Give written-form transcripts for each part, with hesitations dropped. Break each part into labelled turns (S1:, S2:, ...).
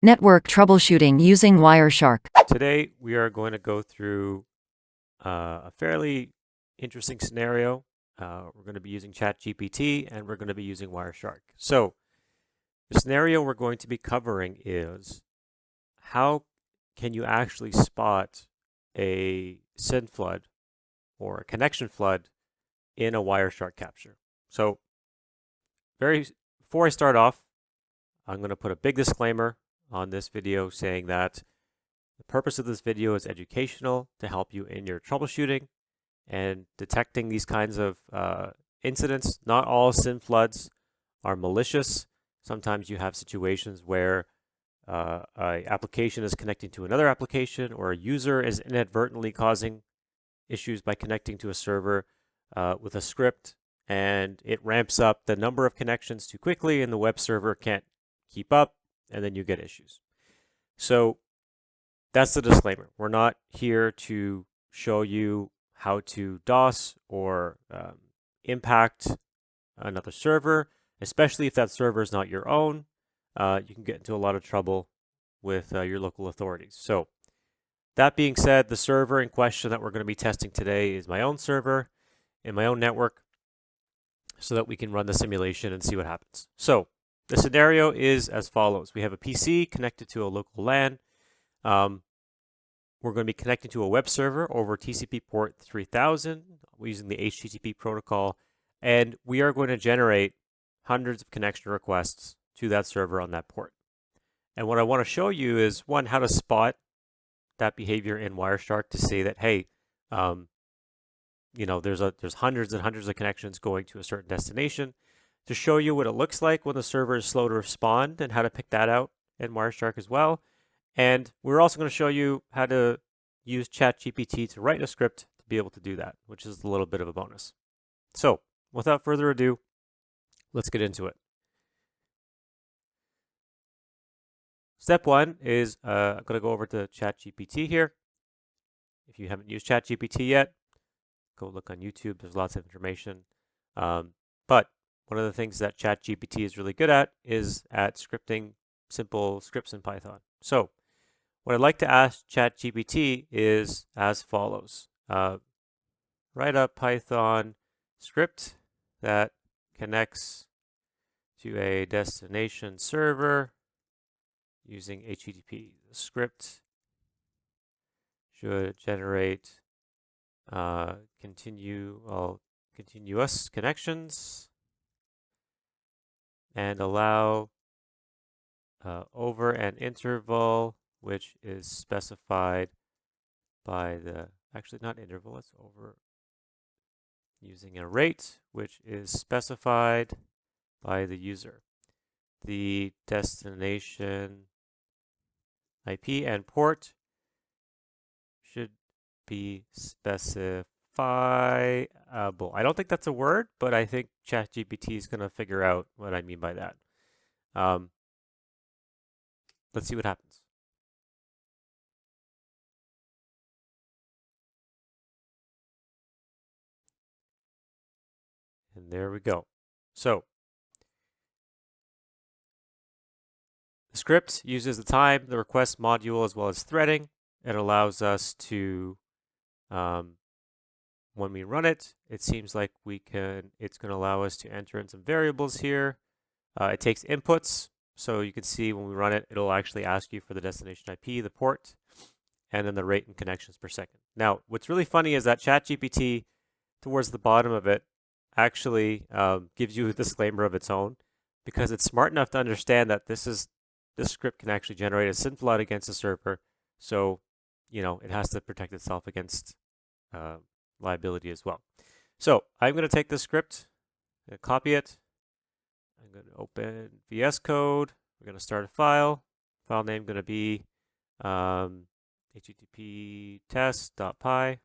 S1: Network troubleshooting using Wireshark.
S2: Today, we are going to go through a fairly interesting scenario. We're going to be using ChatGPT and we're going to be using Wireshark. So, the scenario we're going to be covering is how can you actually spot a SYN flood or a connection flood in a Wireshark capture. So, before I start off, I'm going to put a big disclaimer on this video saying that the purpose of this video is educational to help you in your troubleshooting and detecting these kinds of incidents. Not all SYN floods are malicious. Sometimes you have situations where an application is connecting to another application, or a user is inadvertently causing issues by connecting to a server with a script, and it ramps up the number of connections too quickly and the web server can't keep up, and then you get issues. So that's the disclaimer. We're not here to show you how to DOS or impact another server, especially if that server is not your own. You can get into a lot of trouble with your local authorities. So that being said, the server in question that we're going to be testing today is my own server in my own network so that we can run the simulation and see what happens. So the scenario is as follows. We have a PC connected to a local LAN. We're going to be connecting to a web server over TCP port 3000 using the HTTP protocol, and we are going to generate hundreds of connection requests to that server on that port. And what I want to show you is, one, how to spot that behavior in Wireshark to say that, hey, there's hundreds and hundreds of connections going to a certain destination, to show you what it looks like when the server is slow to respond and how to pick that out in Wireshark as well. And we're also going to show you how to use ChatGPT to write a script to be able to do that, which is a little bit of a bonus. So without further ado, let's get into it. Step one is I'm going to go over to ChatGPT here. If you haven't used ChatGPT yet, go look on YouTube. There's lots of information. But one of the things that ChatGPT is really good at is at scripting simple scripts in Python. So what I'd like to ask ChatGPT is as follows. Write a Python script that connects to a destination server using HTTP. The script should generate continuous connections and allow over an interval which is specified by the, actually not interval, it's over using a rate which is specified by the user. The destination IP and port should be specifiable. I don't think that's a word, but I think ChatGPT is going to figure out what I mean by that. Let's see what happens. And there we go. So the script uses the time, the request module, as well as threading. It allows us to, when we run it, it seems like it's going to allow us to enter in some variables here. It takes inputs. So you can see when we run it, it'll actually ask you for the destination IP, the port, and then the rate and connections per second. Now, what's really funny is that ChatGPT, towards the bottom of it, actually gives you a disclaimer of its own, because it's smart enough to understand that this script can actually generate a SYN flood against a server. So, it has to protect itself against liability as well. So I'm going to take this script, copy it. I'm going to open VS Code. We're going to start a file. File name going to be http test.py.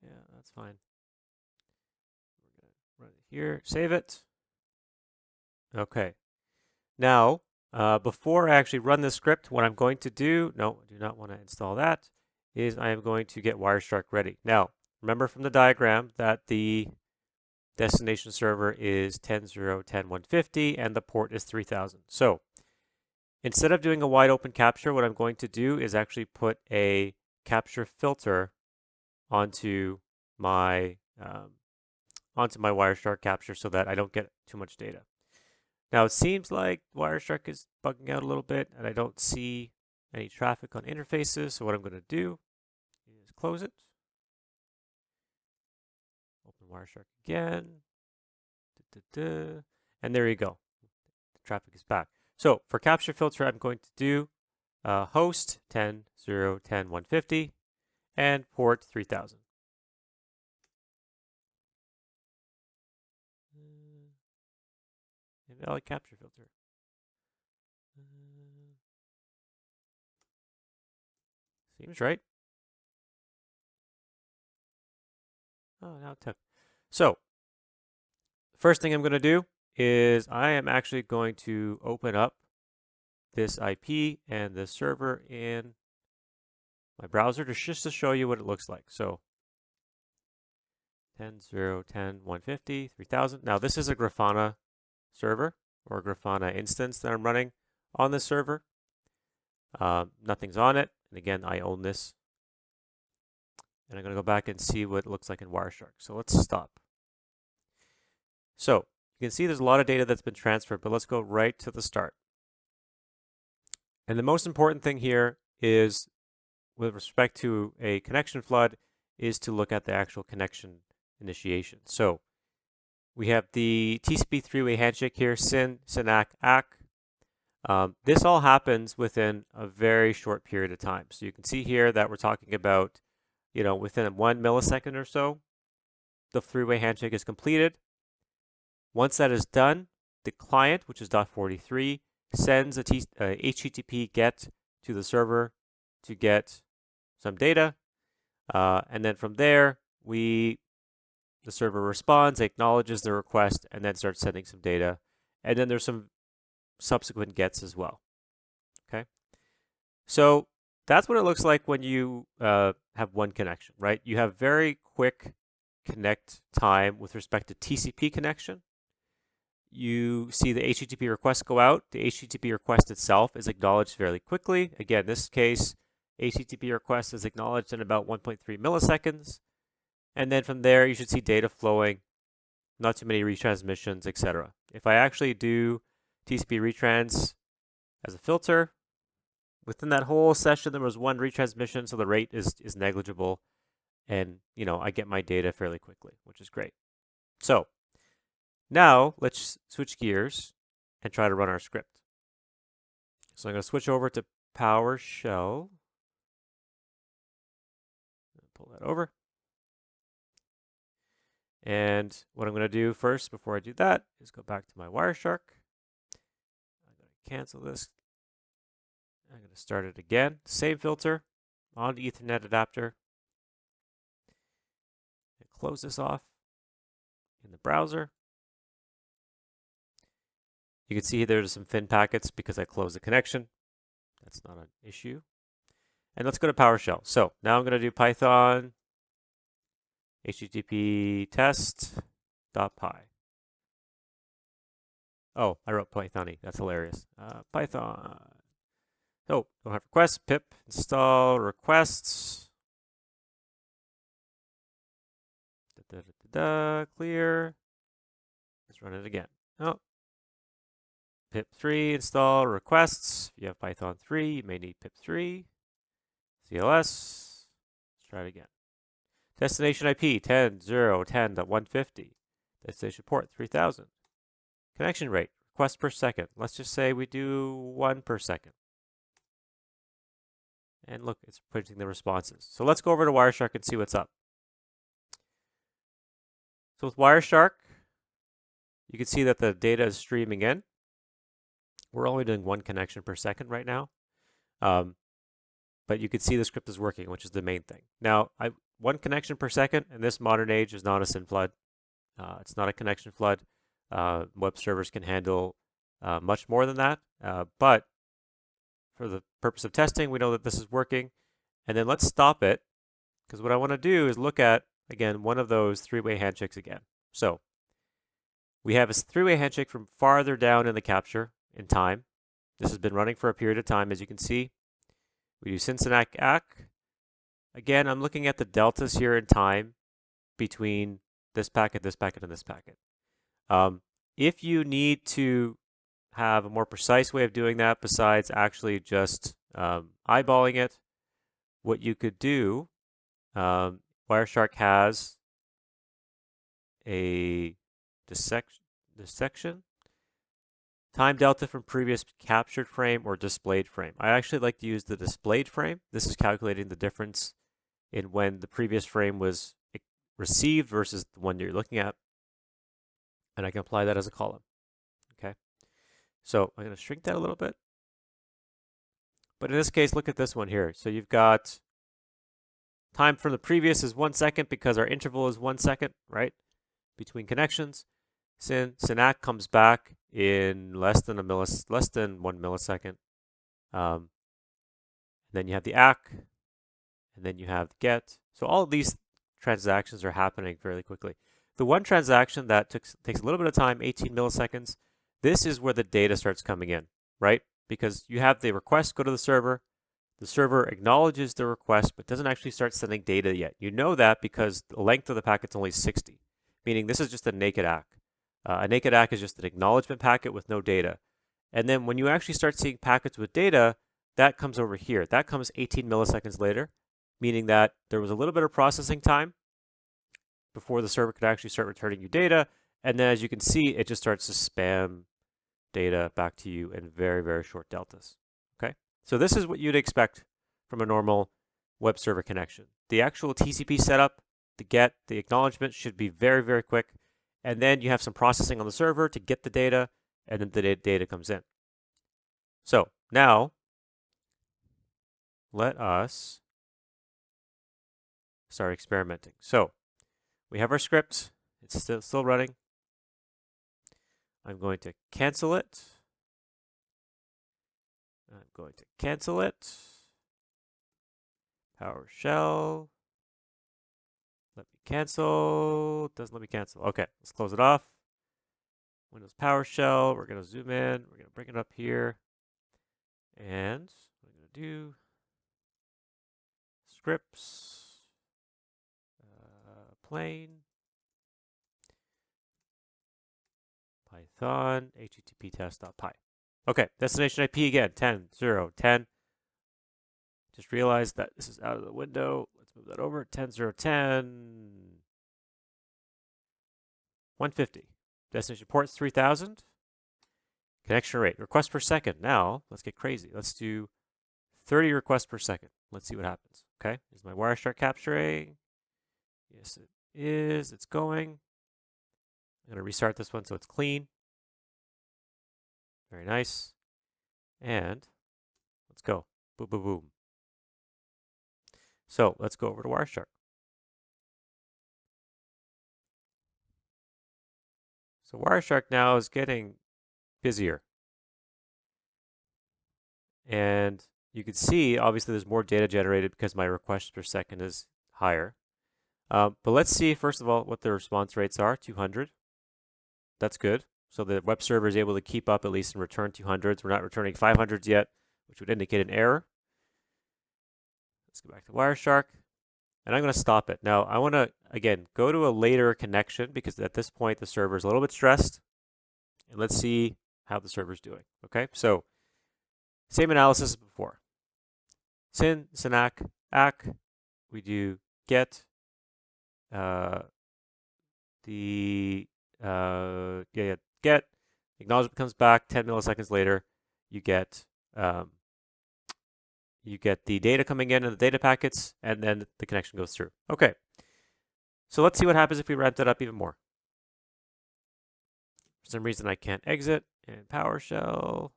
S2: Yeah, that's fine. We're going to run it here, save it. Okay. Now, before I actually run this script, what I'm going to do, no, I do not want to install that, is I am going to get Wireshark ready. Now, remember from the diagram that the Destination server is 10.0.10.150, and the port is 3000. So instead of doing a wide open capture, what I'm going to do is actually put a capture filter onto my Wireshark capture so that I don't get too much data. Now it seems like Wireshark is bugging out a little bit, and I don't see any traffic on interfaces. So what I'm going to do is close it. Open Wireshark again. And there you go. The traffic is back. So for capture filter, I'm going to do host 10.0.10.150 and port 3000. Invalid capture filter. Seems right. Oh, now it took. So first thing I'm going to do is I am actually going to open up this IP and this server in my browser just to show you what it looks like. So 10.0.10.150, 3000. Now this is a Grafana server or a Grafana instance that I'm running on this server. Nothing's on it. And again, I own this. And I'm going to go back and see what it looks like in Wireshark. So let's stop. So you can see there's a lot of data that's been transferred, but let's go right to the start. And the most important thing here is, with respect to a connection flood, is to look at the actual connection initiation. So we have the TCP three-way handshake here, Syn, Synac, ACK. This all happens within a very short period of time. So you can see here that we're talking about, within 1 millisecond or so, the three-way handshake is completed. Once that is done, the client, which is .43, sends a HTTP GET to the server to get some data. And then from there, the server responds, acknowledges the request, and then starts sending some data. And then there's some subsequent gets as well. Okay. So that's what it looks like when you have one connection, right? You have very quick connect time with respect to TCP connection. You see the HTTP request go out. The HTTP request itself is acknowledged fairly quickly. Again, in this case, HTTP request is acknowledged in about 1.3 milliseconds. And then from there, you should see data flowing, not too many retransmissions, etc. If I actually do TCP retrans as a filter, within that whole session, there was one retransmission, so the rate is negligible. And, I get my data fairly quickly, which is great. So now let's switch gears and try to run our script. So I'm going to switch over to PowerShell. Pull that over. And what I'm going to do first, before I do that, is go back to my Wireshark. I'm going to cancel this. I'm going to start it again. Same filter on the Ethernet adapter. And close this off in the browser. You can see there's some fin packets because I closed the connection. That's not an issue. And let's go to PowerShell. So now I'm going to do Python http test.py. Oh, I wrote Python-y. That's hilarious. Python. Oh, don't have requests. Pip install requests. Clear. Let's run it again. Oh. Pip3 install requests. If you have Python 3, you may need Pip3. CLS. Let's try it again. Destination IP 10.0.10.150. Destination port 3000. Connection rate, request per second. Let's just say we do 1 per second. And look, it's printing the responses. So let's go over to Wireshark and see what's up. So with Wireshark, you can see that the data is streaming in. We're only doing 1 connection per second right now. But you can see the script is working, which is the main thing. Now, 1 connection per second in this modern age is not a Syn flood. It's not a connection flood. Web servers can handle much more than that. But for the purpose of testing, we know that this is working. And then let's stop it, because what I want to do is look at, again, one of those three-way handshakes again. So We have a three-way handshake from farther down in the capture in time. This has been running for a period of time, as you can see. We do Syn Synac ACK. Again, I'm looking at the deltas here in time between this packet, and this packet. If you need to have a more precise way of doing that besides actually just eyeballing it, what you could do, Wireshark has a dissection, time delta from previous captured frame or displayed frame. I actually like to use the displayed frame. This is calculating the difference in when the previous frame was received versus the one you're looking at. And I can apply that as a column. Okay. So I'm going to shrink that a little bit. But in this case, look at this one here. So you've got time from the previous is 1 second because our interval is 1 second, right? Between connections. Synac comes back in less than 1 millisecond. Then you have the ACK, and then you have the GET. So all of these transactions are happening fairly quickly. The one transaction that takes a little bit of time, 18 milliseconds, this is where the data starts coming in, right? Because you have the request go to the server acknowledges the request, but doesn't actually start sending data yet. You know that because the length of the packet's only 60, meaning this is just a naked ACK. A naked ACK is just an acknowledgement packet with no data. And then when you actually start seeing packets with data, that comes over here. That comes 18 milliseconds later, meaning that there was a little bit of processing time before the server could actually start returning you data. And then as you can see, it just starts to spam data back to you in very, very short deltas. Okay, so this is what you'd expect from a normal web server connection. The actual TCP setup, the GET, the acknowledgement should be very, very quick. And then you have some processing on the server to get the data, and then the data comes in. So now, let us start experimenting. So we have our script. It's still running. I'm going to cancel it. I'm going to cancel it. PowerShell. Let me cancel. Doesn't let me cancel. Okay, let's close it off. Windows PowerShell. We're going to zoom in. We're going to bring it up here. And what I'm going to do, scripts, plain, Python, http test.py. Okay, destination IP again, 10.0.10. Just realized that this is out of the window. Let's move that over. 10.0.10. 150. Destination ports 3000. Connection rate, requests per second. Now, let's get crazy. Let's do 30 requests per second. Let's see what happens. Okay, is my Wireshark capturing? Yes, it is. It's going. I'm going to restart this one so it's clean. Very nice. And let's go. Boom, boom, boom. So let's go over to Wireshark. So Wireshark now is getting busier. And you can see, obviously, there's more data generated because my requests per second is higher. But let's see, first of all, what the response rates are. 200. That's good. So the web server is able to keep up at least and return 200s. We're not returning 500s yet, which would indicate an error. Let's go back to Wireshark. And I'm going to stop it. Now, I want to, again, go to a later connection because at this point, the server is a little bit stressed. And let's see how the server's doing. Okay, so same analysis as before. Syn, Synac, ACK. We do get get. Acknowledgement comes back 10 milliseconds later. You get the data coming in and the data packets, and then the connection goes through. Okay. So let's see what happens if we ramp that up even more. For some reason, I can't exit in PowerShell.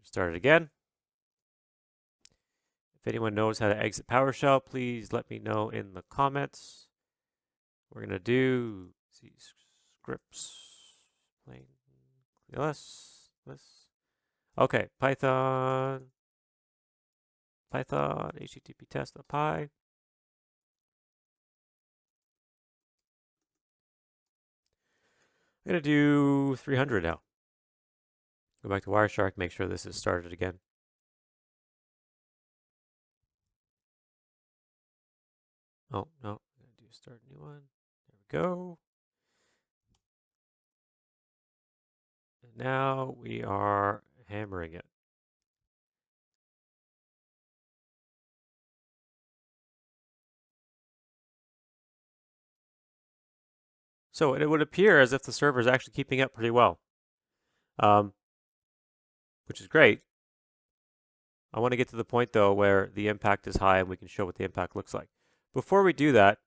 S2: Start it again. If anyone knows how to exit PowerShell, please let me know in the comments. We're going to do scripts, plain, this. Okay, Python, http test.py. I'm going to do 300 now. Go back to Wireshark, make sure this is started again. Oh, no, I'm going to do start a new one. There we go. And now we are hammering it. So it would appear as if the server is actually keeping up pretty well, which is great. I want to get to the point, though, where the impact is high and we can show what the impact looks like. Before we do that,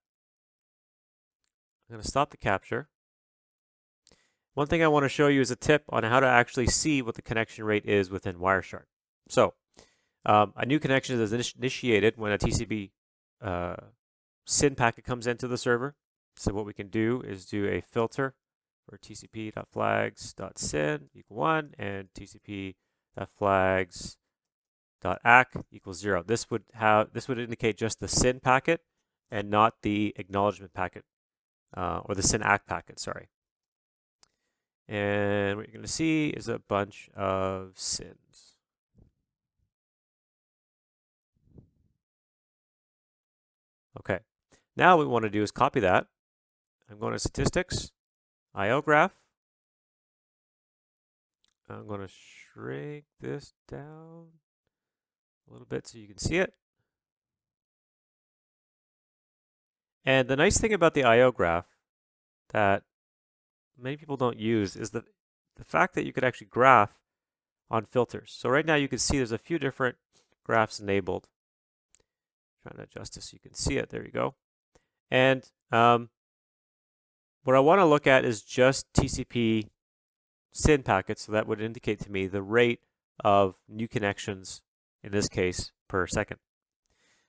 S2: I'm going to stop the capture. One thing I want to show you is a tip on how to actually see what the connection rate is within Wireshark. So a new connection is initiated when a TCP Syn packet comes into the server. So what we can do is do a filter for tcp.flags.syn equal 1 and tcp.flags.ack equals 0. This would indicate just the Syn packet and not the acknowledgement packet or the Syn ack packet, sorry. And what you're going to see is a bunch of Syns. Okay, now what we want to do is copy that. I'm going to statistics, IO graph. I'm going to shrink this down a little bit so you can see it. And the nice thing about the IO graph that many people don't use is the fact that you could actually graph on filters. So right now you can see there's a few different graphs enabled. I'm trying to adjust this so you can see it. There you go. And what I want to look at is just TCP Syn packets, so that would indicate to me the rate of new connections, in this case, per second.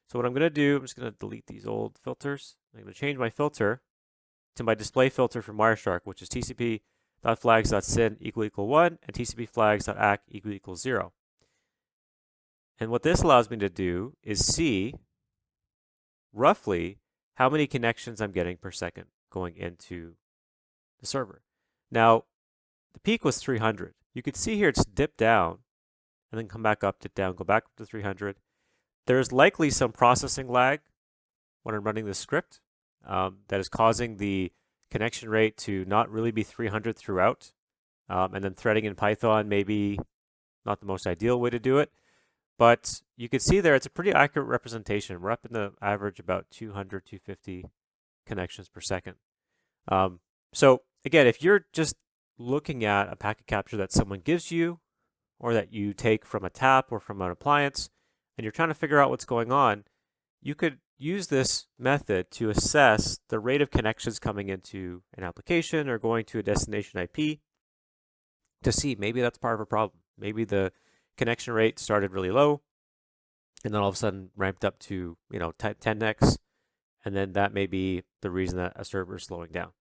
S2: So what I'm going to do, I'm just going to delete these old filters. I'm going to change my filter to my display filter from Wireshark, which is tcp.flags.syn equal 1 and tcp.flags.ack equal 0. And what this allows me to do is see roughly how many connections I'm getting per second going into the server. Now, the peak was 300. You could see here it's dipped down and then come back up, dip down, go back up to 300. There's likely some processing lag when I'm running this script that is causing the connection rate to not really be 300 throughout. And then threading in Python may be not the most ideal way to do it. But you can see there it's a pretty accurate representation. We're up in the average about 200, 250 connections per second. So again, if you're just looking at a packet capture that someone gives you or that you take from a tap or from an appliance and you're trying to figure out what's going on, you could use this method to assess the rate of connections coming into an application or going to a destination IP to see maybe that's part of a problem. Maybe the connection rate started really low and then all of a sudden ramped up to 10x, and then that may be the reason that a server is slowing down.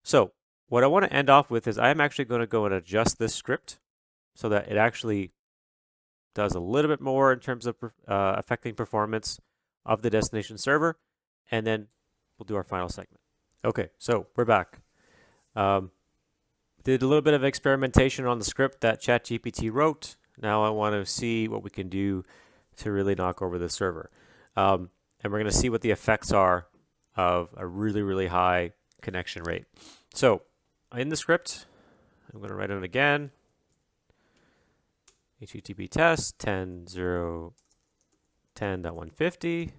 S2: So what I want to end off with is I'm actually going to go and adjust this script so that it actually does a little bit more in terms of affecting performance of the destination server, and then we'll do our final segment. Okay, so we're back. Did a little bit of experimentation on the script that ChatGPT wrote. Now I want to see what we can do to really knock over the server. And we're going to see what the effects are of a really, really high connection rate. So in the script, I'm going to write it again. HTTP test 10.0.10.150,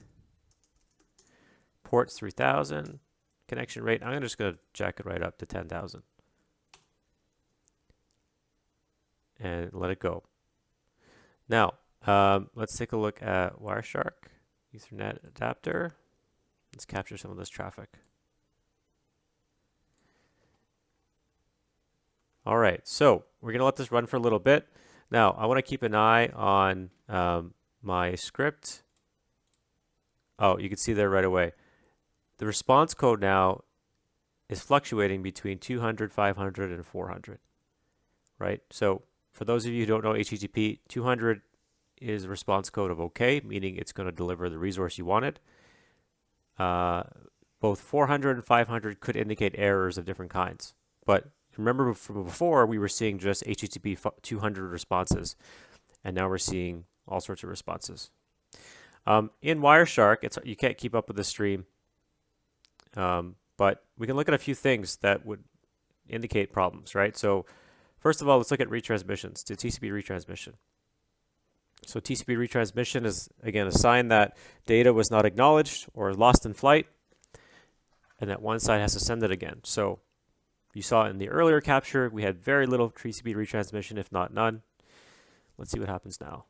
S2: ports 3000, connection rate, I'm just going to jack it right up to 10,000. And let it go. Now, let's take a look at Wireshark, Ethernet adapter. Let's capture some of this traffic. All right, so we're going to let this run for a little bit. Now, I want to keep an eye on my script. Oh, you can see there right away. The response code now is fluctuating between 200, 500, and 400, right? So for those of you who don't know HTTP, 200 is response code of OK, meaning it's going to deliver the resource you wanted. Both 400 and 500 could indicate errors of different kinds. But remember from before, we were seeing just HTTP 200 responses, and now we're seeing all sorts of responses. In Wireshark, you can't keep up with the stream, but we can look at a few things that would indicate problems, right? So first of all, let's look at retransmissions, to TCP retransmission. So TCP retransmission is, again, a sign that data was not acknowledged or lost in flight, and that one side has to send it again. So you saw in the earlier capture, we had very little TCP retransmission, if not none. Let's see what happens now.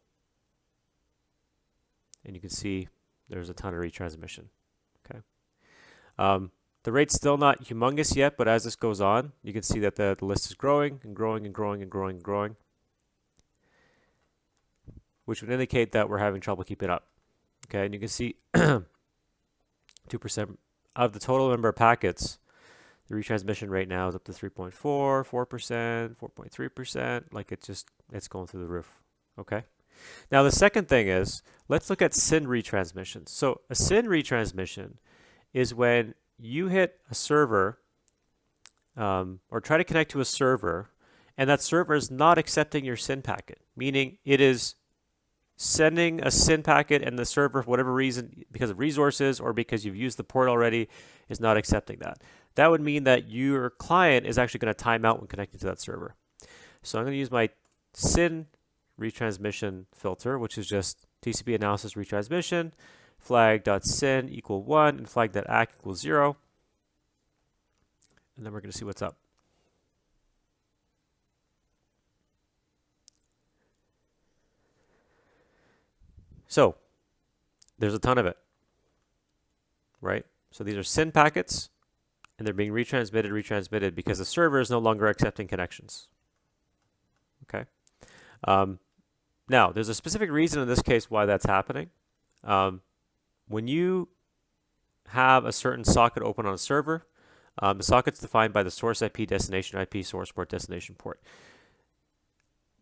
S2: And you can see there's a ton of retransmission. Okay. The rate's still not humongous yet, but as this goes on, you can see that the list is growing and growing and growing and growing and growing, which would indicate that we're having trouble keeping up. Okay, and you can see 2% of the total number of packets, the retransmission rate now is up to 3.4, 4%, 4.3%, like it's going through the roof. Okay. Now the second thing is, let's look at Syn retransmissions. So a Syn retransmission is when you hit a server or try to connect to a server, and that server is not accepting your Syn packet, meaning it is sending a Syn packet and the server, for whatever reason, because of resources or because you've used the port already, is not accepting that. That would mean that your client is actually going to time out when connecting to that server. So I'm going to use my Syn retransmission filter, which is just TCP analysis retransmission, flag.syn equal 1 and flag.ack equals 0. And then we're going to see what's up. So there's a ton of it, right? So these are Syn packets, and they're being retransmitted because the server is no longer accepting connections. Okay. Now, there's a specific reason in this case why that's happening. When you have a certain socket open on a server, the socket's defined by the source IP, destination IP, source port, destination port.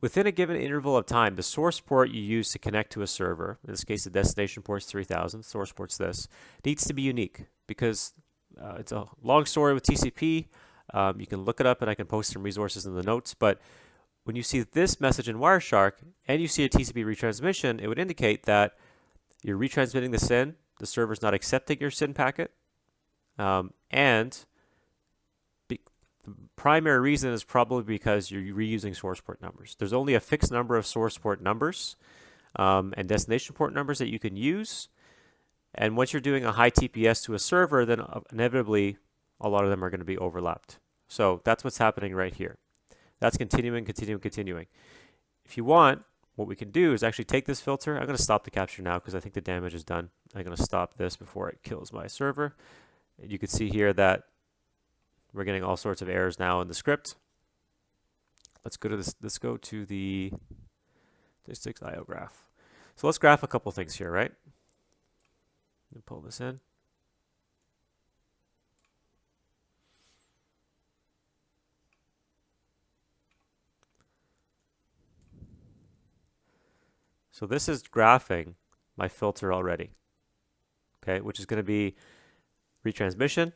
S2: Within a given interval of time, the source port you use to connect to a server, in this case the destination port's 3000, source port's this, needs to be unique because it's a long story with TCP. You can look it up and I can post some resources in the notes, but when you see this message in Wireshark and you see a TCP retransmission, it would indicate that you're retransmitting the Syn, the server's not accepting your Syn packet, and the primary reason is probably because you're reusing source port numbers. There's only a fixed number of source port numbers and destination port numbers that you can use. And once you're doing a high TPS to a server, then inevitably a lot of them are going to be overlapped. So that's what's happening right here. That's continuing. If you want, what we can do is actually take this filter. I'm going to stop the capture now because I think the damage is done. I'm going to stop this before it kills my server. You can see here that we're getting all sorts of errors now in the script. Let's go to this. Let's go to the statistics IO graph. So let's graph a couple things here, right? Let me pull this in. So this is graphing my filter already, okay, which is going to be retransmission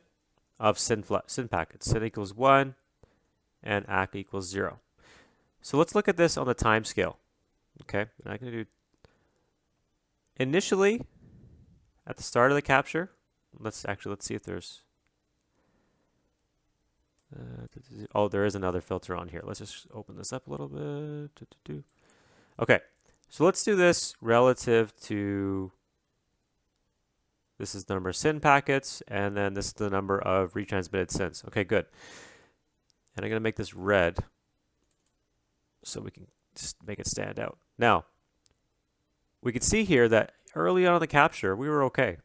S2: of Syn packets. Syn equals 1 and ACK equals 0. So let's look at this on the time scale, okay? And I'm going to do initially at the start of the capture. Let's see if there's oh, there is another filter on here. Let's just open this up a little bit. Okay. So let's do this relative to, this is the number of Syn packets, and then this is the number of retransmitted Syns. Okay, good. And I'm going to make this red so we can just make it stand out. Now, we can see here that early on in the capture, we were okay.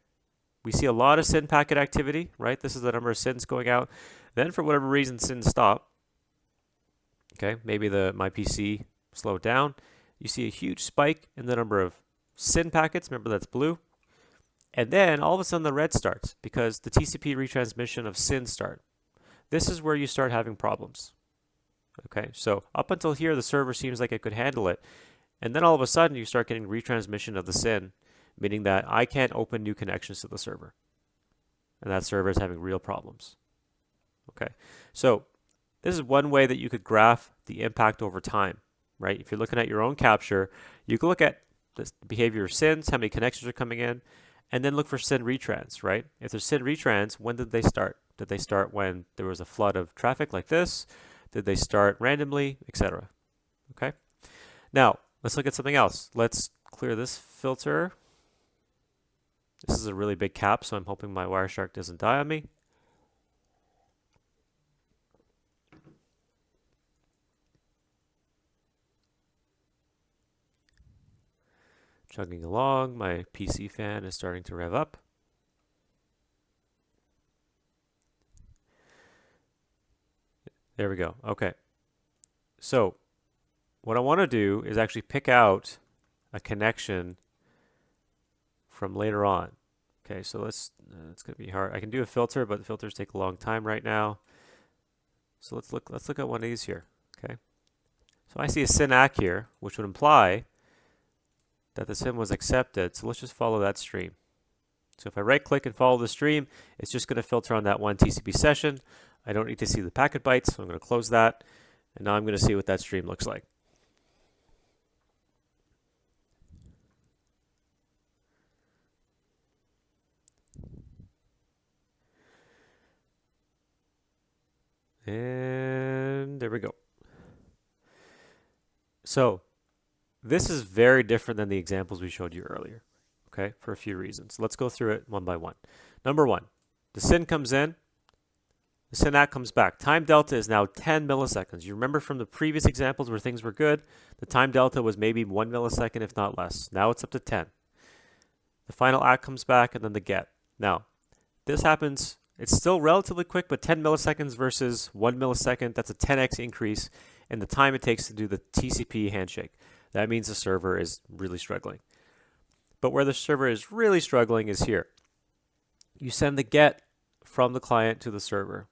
S2: We see a lot of Syn packet activity, right? This is the number of Syns going out. Then for whatever reason, Syns stop. Okay, maybe my PC slowed down. You see a huge spike in the number of Syn packets. Remember, that's blue. And then all of a sudden the red starts because the TCP retransmission of Syn start. This is where you start having problems. Okay, so up until here, the server seems like it could handle it. And then all of a sudden you start getting retransmission of the Syn, meaning that I can't open new connections to the server. And that server is having real problems. Okay, so This is one way that you could graph the impact over time, right? If you're looking at your own capture, you can look at the behavior of SYNs, how many connections are coming in, and then look for SYN retrans, right? If there's SYN retrans, when did they start? Did they start when there was a flood of traffic like this? Did they start randomly, etc.? Okay. Now, let's look at something else. Let's clear this filter. This is a really big cap, so I'm hoping my Wireshark doesn't die on me. Chugging along, my PC fan is starting to rev up. There we go. Okay. So what I want to do is actually pick out a connection from later on. Okay, so it's going to be hard. I can do a filter, but the filters take a long time right now. So let's look at one of these here. Okay. So I see a SYN ACK here, which would imply that the SYN was accepted. So let's just follow that stream. So if I right click and follow the stream, it's just going to filter on that one TCP session. I don't need to see the packet bytes, so I'm going to close that. And now I'm going to see what that stream looks like. And there we go. So this is very different than the examples we showed you earlier, okay, for a few reasons. Let's go through it one by one. Number one, the SYN comes in, the SYN ACK comes back. Time delta is now 10 milliseconds. You remember from the previous examples where things were good, the time delta was maybe 1 millisecond, if not less. Now it's up to 10. The final ACK comes back, and then the GET. Now, this happens, it's still relatively quick, but 10 milliseconds versus 1 millisecond, that's a 10x increase in the time it takes to do the TCP handshake. That means the server is really struggling. But where the server is really struggling is here. You send the GET from the client to the server,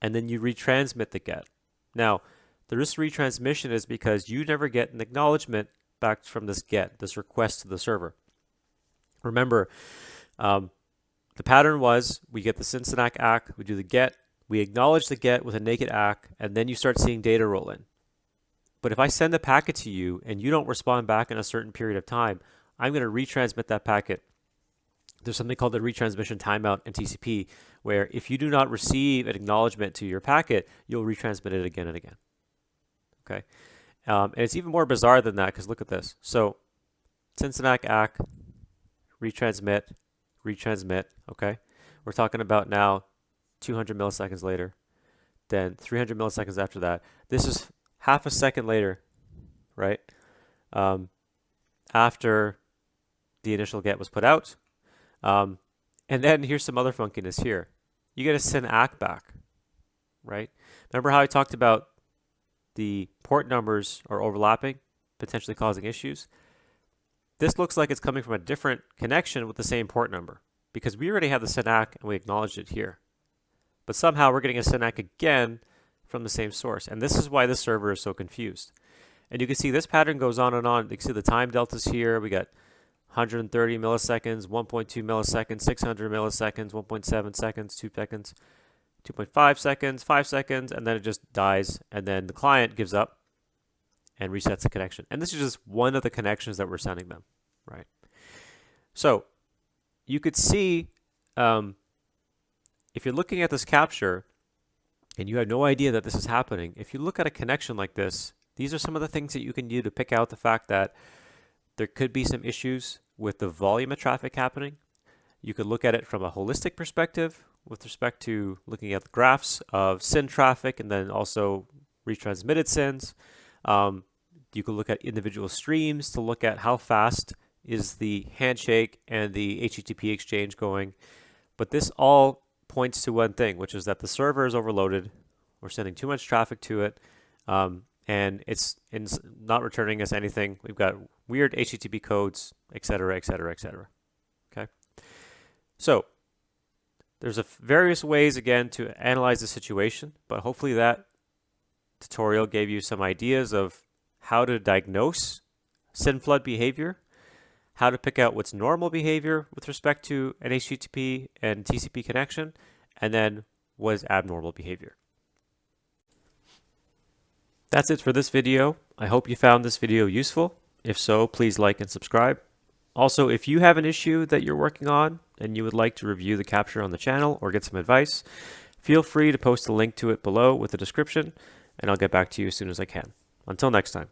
S2: and then you retransmit the GET. Now, the risk retransmission is because you never get an acknowledgement back from this GET, this request to the server. Remember, the pattern was we get the SYN ACK, we do the GET, we acknowledge the GET with a naked ACK, and then you start seeing data roll in. But if I send a packet to you and you don't respond back in a certain period of time, I'm going to retransmit that packet. There's something called the retransmission timeout in TCP, where if you do not receive an acknowledgement to your packet, you'll retransmit it again and again. Okay, and it's even more bizarre than that because look at this. So, SYN ACK, retransmit, retransmit. Okay, we're talking about now 200 milliseconds later, then 300 milliseconds after that. This is half a second later, right? After the initial GET was put out. And then here's some other funkiness here. You get a SYN ACK back, right? Remember how I talked about the port numbers are overlapping, potentially causing issues? This looks like it's coming from a different connection with the same port number because we already have the SYN ACK and we acknowledged it here. But somehow we're getting a SYN ACK again from the same source. And this is why this server is so confused. And you can see this pattern goes on and on. You can see the time deltas here. We got 130 milliseconds, 1.2 milliseconds, 600 milliseconds, 1.7 seconds, 2 seconds, 2.5 seconds, 5 seconds, and then it just dies. And then the client gives up and resets the connection. And this is just one of the connections that we're sending them, right? So you could see if you're looking at this capture and you have no idea that this is happening, if you look at a connection like this, these are some of the things that you can do to pick out the fact that there could be some issues with the volume of traffic happening. You could look at it from a holistic perspective with respect to looking at the graphs of SYN traffic and then also retransmitted SYNs. You could look at individual streams to look at how fast is the handshake and the HTTP exchange going. But this all points to one thing, which is that the server is overloaded. We're sending too much traffic to it, and it's not returning us anything. We've got weird HTTP codes, etc., etc., etc. Okay. So there's various ways, again, to analyze the situation, but hopefully that tutorial gave you some ideas of how to diagnose SYN flood behavior, how to pick out what's normal behavior with respect to an HTTP and TCP connection, and then what is abnormal behavior. That's it for this video. I hope you found this video useful. If so, please like and subscribe. Also, if you have an issue that you're working on and you would like to review the capture on the channel or get some advice, feel free to post a link to it below with the description, and I'll get back to you as soon as I can. Until next time.